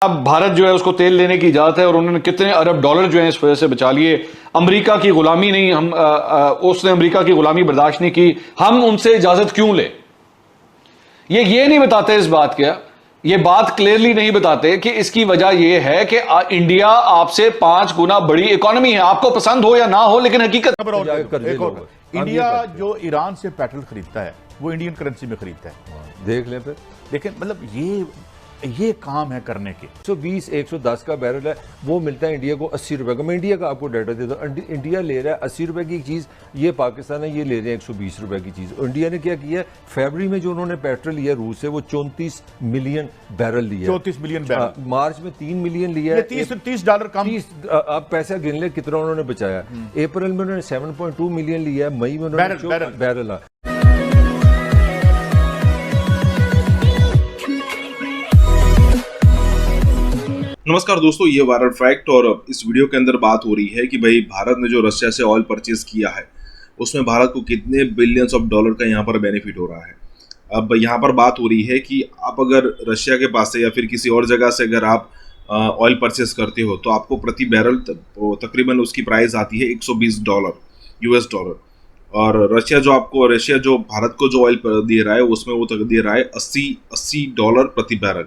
अब भारत जो है उसको तेल लेने की इजाजत है और उन्होंने कितने अरब डॉलर जो है इस वजह से बचा लिए। अमेरिका की गुलामी नहीं, उसने अमेरिका की गुलामी बर्दाश्त नहीं की, हम उनसे इजाजत क्यों ले? ये नहीं बताते इस बात का, ये बात क्लियरली नहीं बताते कि इसकी वजह यह है कि इंडिया आपसे 5 गुना बड़ी इकोनॉमी है, आपको पसंद हो या ना हो, लेकिन हकीकत इंडिया जो ईरान से पेट्रोल खरीदता है वो इंडियन करेंसी में खरीदता है। देख लें फिर, लेकिन मतलब ये काम है करने के। 120 110 का बैरल है, वो मिलता है इंडिया को 80 रुपए का। मैं इंडिया का आपको डाटा देता हूँ, इंडिया ले रहा है 80 रुपए की चीज़, ये पाकिस्तान है ये ले रहे हैं 120 रुपए की चीज़। इंडिया ने क्या किया, फरवरी में जो उन्होंने पेट्रोल लिया रूस से वो 34 मिलियन बैरल लिया। 34 मिलियन बैरल। मार्च में 3 मिलियन लिया है, 30 डॉलर कम। आप पैसा गिन ले कितना उन्होंने बचाया। अप्रैल में उन्होंने 7.2 मिलियन लिया है, मई में उन्होंने बैरल। नमस्कार दोस्तों, ये वायरल फैक्ट और इस वीडियो के अंदर बात हो रही है कि भाई भारत ने जो रशिया से ऑयल परचेज किया है उसमें भारत को कितने बिलियंस ऑफ डॉलर का यहाँ पर बेनिफिट हो रहा है। अब यहाँ पर बात हो रही है कि आप अगर रशिया के पास से या फिर किसी और जगह से अगर आप ऑयल परचेज करते हो तो आपको प्रति बैरल तकरीबन उसकी प्राइस आती है $120 US डॉलर। और रशिया जो भारत को जो ऑयल दे रहा है उसमें वो दे रहा है $80 प्रति बैरल।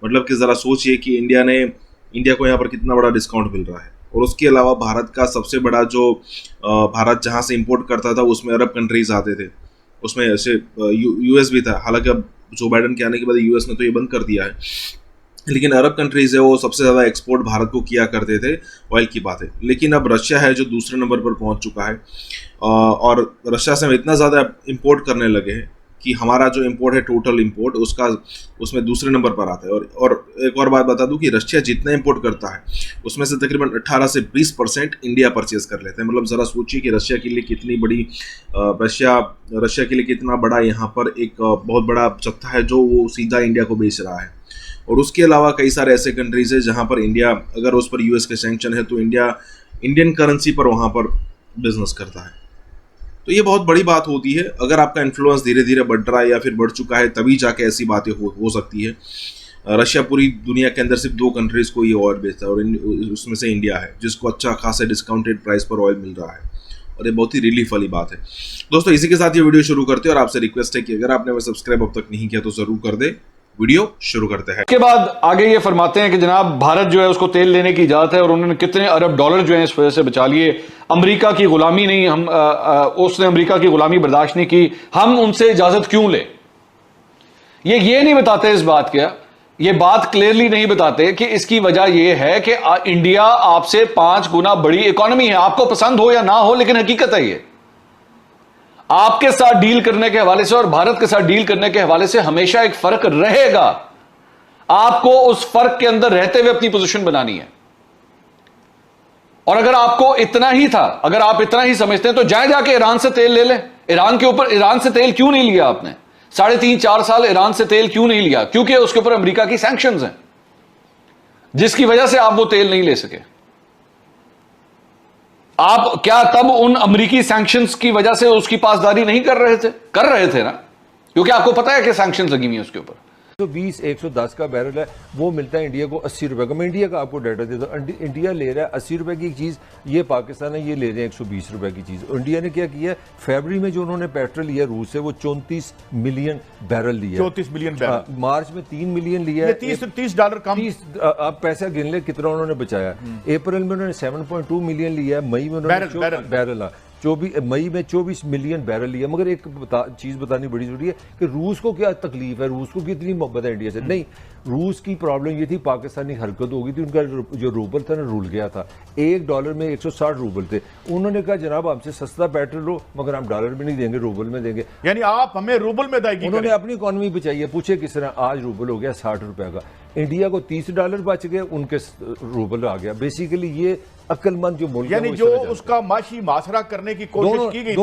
मतलब कि ज़रा सोचिए कि इंडिया को यहाँ पर कितना बड़ा डिस्काउंट मिल रहा है। और उसके अलावा भारत का सबसे बड़ा जो भारत जहाँ से इंपोर्ट करता था उसमें अरब कंट्रीज आते थे, उसमें ऐसे यूएस भी था। हालांकि अब जो बाइडन के आने के बाद यूएस ने तो ये बंद कर दिया है, लेकिन अरब कंट्रीज है वो सबसे ज़्यादा एक्सपोर्ट भारत को किया करते थे ऑयल की बात है। लेकिन अब रशिया है जो दूसरे नंबर पर पहुँच चुका है और रशिया से हम इतना ज़्यादा इम्पोर्ट करने लगे हैं कि हमारा जो इंपोर्ट है टोटल इंपोर्ट उसमें दूसरे नंबर पर आता है। और एक और बात बता दूं कि रशिया जितना इंपोर्ट करता है उसमें से तकरीबन 18 से 20% इंडिया परचेज कर लेते हैं। मतलब ज़रा सोचिए कि रशिया के लिए कितनी बड़ी रशिया के लिए कितना बड़ा यहाँ पर एक बहुत बड़ा जत्था है जो वो सीधा इंडिया को बेच रहा है। और उसके अलावा कई सारे ऐसे कंट्रीज है जहाँ पर इंडिया अगर उस पर यूएस के सैंक्शन है तो इंडिया इंडियन करेंसी पर वहाँ पर बिजनेस करता है। तो ये बहुत बड़ी बात होती है। अगर आपका इन्फ्लुएंस धीरे धीरे बढ़ रहा है या फिर बढ़ चुका है तभी जाके ऐसी बातें हो सकती है। रशिया पूरी दुनिया के अंदर सिर्फ 2 कंट्रीज को ये ऑयल बेचता है और उसमें से इंडिया है जिसको अच्छा खासा डिस्काउंटेड प्राइस पर ऑयल मिल रहा है। और ये बहुत ही रिलीफ वाली बात है। दोस्तों इसी के साथ ये वीडियो शुरू करते हैं और आपसे रिक्वेस्ट है कि अगर आपने वो सब्सक्राइब अब तक नहीं किया तो जरूर कर दे। वीडियो शुरू करते हैं। इसके बाद आगे ये फरमाते हैं कि जनाब भारत जो है उसको तेल लेने की इजाजत है और उन्होंने कितने अरब डॉलर जो है इस वजह से बचा लिए। अमेरिका की गुलामी नहीं, उसने अमेरिका की गुलामी बर्दाश्त नहीं की, हम उनसे इजाजत क्यों ले? ये नहीं बताते इस बात का, ये बात क्लियरली नहीं बताते कि इसकी वजह यह है कि इंडिया आपसे 5 गुना बड़ी इकोनॉमी है, आपको पसंद हो या ना हो, लेकिन हकीकत है ये। आपके साथ डील करने के हवाले से और भारत के साथ डील करने के हवाले से हमेशा एक फर्क रहेगा। आपको उस फर्क के अंदर रहते हुए अपनी पोजीशन बनानी है। और अगर आपको इतना ही था, अगर आप इतना ही समझते हैं तो जाके ईरान से तेल ले लें। ईरान से तेल क्यों नहीं लिया आपने? 3.5-4 साल ईरान से तेल क्यों नहीं लिया? क्योंकि उसके ऊपर अमेरिका की सैंक्शंस हैं जिसकी वजह से आप वो तेल नहीं ले सके। आप क्या तब उन अमेरिकी सैंक्शंस की वजह से उसकी पासदारी नहीं कर रहे थे ना, क्योंकि आपको पता है कि सैंक्शंस लगी हुई है उसके ऊपर। 120 110 का बैरल है, वो मिलता है इंडिया को 80 रुपए का। मैं इंडिया का आपको डाटा देता हूँ, इंडिया ले रहा है 80 रुपए की चीज़, ये पाकिस्तान है ये ले रहे हैं 120 रुपए की चीज़। इंडिया ने क्या किया, फरवरी में जो उन्होंने पेट्रोल लिया रूस से वो 34 मिलियन बैरल लिया। 34 मिलियन बैरल। मार्च में 3 मिलियन लिया है, 30 डॉलर कम। आप पैसा गिन ले कितना उन्होंने बचाया। अप्रैल में उन्होंने 7.2 मिलियन लिया है, मई में उन्होंने बैरल 24 मई में 24 मिलियन बैरल लिया। मगर एक चीज़ बतानी बड़ी जरूरी है कि रूस को क्या तकलीफ है, रूस को कितनी मोहब्बत है इंडिया से। नहीं, रूस की प्रॉब्लम ये थी पाकिस्तानी हरकत हो गई थी, उनका जो रूबल था ना रूल गया था। $1 में 160 रूबल थे। उन्होंने कहा जनाब हमसे सस्ता पेट्रोल लो मगर हम डॉलर में नहीं देंगे, रूबल में देंगे। यानी आप हमें रूबल में अदायगी। उन्होंने अपनी इकोनॉमी बचाई है। पूछे किस तरह, आज रूबल हो गया 60 रुपए का, इंडिया को $30 बच गए, उनके रूबल आ गया। बेसिकली ये अक्लमंद जो मुल्क यानी जो उसका माशी मासरा करने की कोशिश की गई,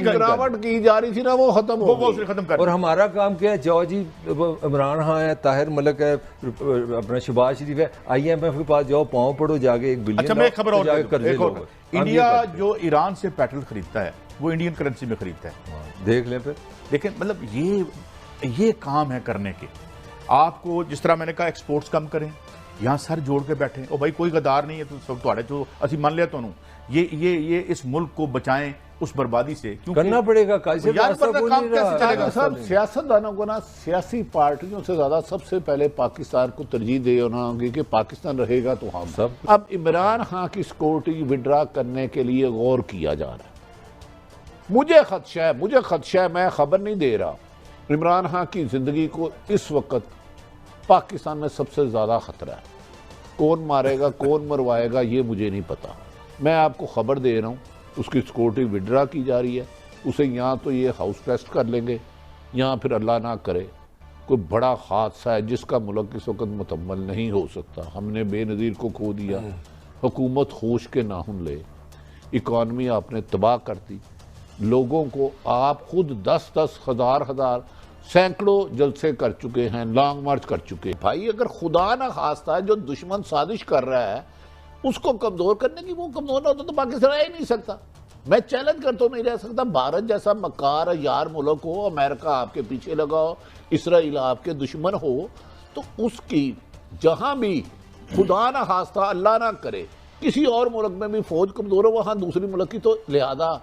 गिरावट की जा रही थी ना, वो खत्म कर। और हमारा काम क्या है, जाओ जी इमरान खान है, ताहिर मलिक है, अपना शहबाज शरीफ है, IMF के पास जाओ, पाँव पड़ो जाके 1 बिलियन। अच्छा मैं खबर और इंडिया जो ईरान से पेट्रोल खरीदता है वो इंडियन करेंसी में खरीदता है। देख लें फिर, लेकिन मतलब ये काम है करने के। आपको जिस तरह मैंने कहा एक्सपोर्ट्स कम करें, यहाँ सर जोड़ के बैठे और भाई कोई गद्दार नहीं है तो सब ਤੁਹਾਡੇ चो ਅਸੀਂ ਮੰਨ ਲਿਆ ਤੁਹਾਨੂੰ ये इस मुल्क को बचाएं उस बर्बादी से, क्योंकि करना पड़ेगा। कैसे यार रास्ता कोई काम नहीं कैसे रहा। चलेगा? सब सियासतदानों को ना सियासी पार्टियों से ज्यादा सबसे पहले पाकिस्तान को तरजीह देना होगी कि पाकिस्तान रहेगा तो हम सब। अब इमरान खान की सिक्योरिटी विड्रा करने के लिए गौर किया जा रहा है। मुझे खदशा है, मैं खबर नहीं दे रहा, इमरान खान की जिंदगी को इस वक्त पाकिस्तान में सबसे ज्यादा खतरा है। कौन मारेगा कौन मरवाएगा ये मुझे नहीं पता, मैं आपको खबर दे रहा हूँ। उसकी सिक्योरिटी विड्रा की जा रही है, उसे यहाँ तो ये हाउस अरेस्ट कर लेंगे, यहाँ फिर अल्लाह ना करे कोई बड़ा हादसा है जिसका मुल्क इस वक्त मुकम्मल नहीं हो सकता। हमने बेनज़ीर को खो दिया, हुकूमत होश के नाहुन ले, इकॉनमी आपने तबाह कर दी, लोगों को आप खुद 10-10 हजार सैकड़ों जलसे कर चुके हैं, लॉन्ग मार्च कर चुके हैं। भाई अगर खुदा ना खास्ता है जो दुश्मन साजिश कर रहा है उसको कमजोर करने की, वो कमजोर ना होता तो पाकिस्तान रह ही नहीं सकता। मैं चैलेंज करता हूँ नहीं रह सकता। भारत जैसा मकार यार मुल्क हो, अमेरिका आपके पीछे लगा हो, इसराइल आपके दुश्मन हो, तो उसकी जहां भी खुदा ना खास्ता अल्लाह ना करे किसी और मुल्क में भी फौज कमजोर हो, वहां दूसरी मुल्क की, तो लिहाजा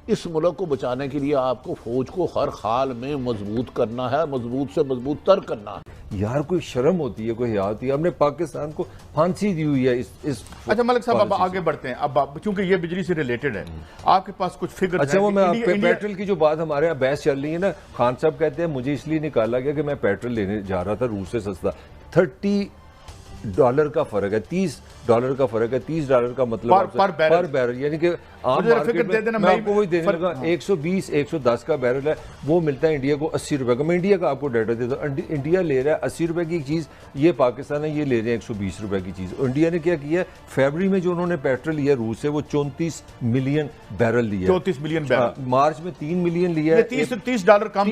इस मुल्क को बचाने के लिए आपको फौज को हर हाल में मजबूत करना है, मजबूत से मजबूत तर करना है। यार कोई शर्म होती है, कोई हया होती है? हमने पाकिस्तान को फांसी दी हुई है इस अच्छा मलिक साहब अब आगे बढ़ते हैं। अब चूंकि ये बिजली से रिलेटेड है, आपके पास कुछ फिगर? अच्छा वो मैं पेट्रोल की जो बात हमारे यहाँ बहस चल रही है ना, खान साहब कहते हैं मुझे इसलिए निकाला गया कि मैं पेट्रोल लेने जा रहा था रूस से सस्ता। $30 का फर्क है, $30 का फर्क है। $30 का मतलब पर बैरल, यानी कि आम मार्केट में मैं आपको वही देने लगा 120-110 का बैरल है, वो मिलता है इंडिया को 80 रुपए का। मैं इंडिया का आपको डाटा देता हूँ, इंडिया ले रहा है 80 रुपए की चीज, ये पाकिस्तान है ये ले रहे हैं 120 रुपए की चीज। इंडिया ने क्या किया, फरवरी में जो उन्होंने पेट्रोल लिया रूस से वो 34 मिलियन बैरल लिया, 34 मिलियन बैरल। मार्च में 3 मिलियन लिया है, $30 कम।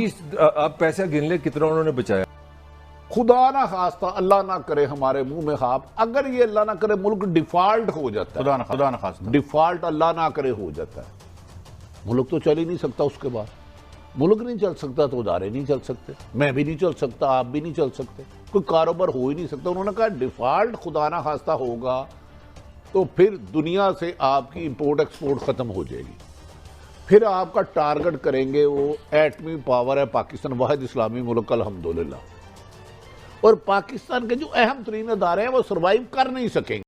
आप पैसा गिन ले कितना उन्होंने बचाया। खुदा ना खास्ता अल्लाह ना करे हमारे मुंह में खाप, अगर ये अल्लाह ना करे मुल्क डिफॉल्ट हो जाता है, खुदा ना खास्ता डिफॉल्ट अल्लाह ना करे हो जाता है, मुल्क तो चल ही नहीं सकता। उसके बाद मुल्क नहीं चल सकता तो उदारे नहीं चल सकते, मैं भी नहीं चल सकता, आप भी नहीं चल सकते, कोई कारोबार हो ही नहीं सकता। उन्होंने कहा डिफॉल्ट खुदा ना खास्ता होगा तो फिर दुनिया से आपकी इंपोर्ट एक्सपोर्ट खत्म हो जाएगी, फिर आपका टारगेट करेंगे वो एटमी पावर है पाकिस्तान, वाहिद इस्लामी मुल्क अल्हम्दुलिल्लाह, और पाकिस्तान के जो अहम तरीन अदारे हैं वो सर्वाइव कर नहीं सकेंगे।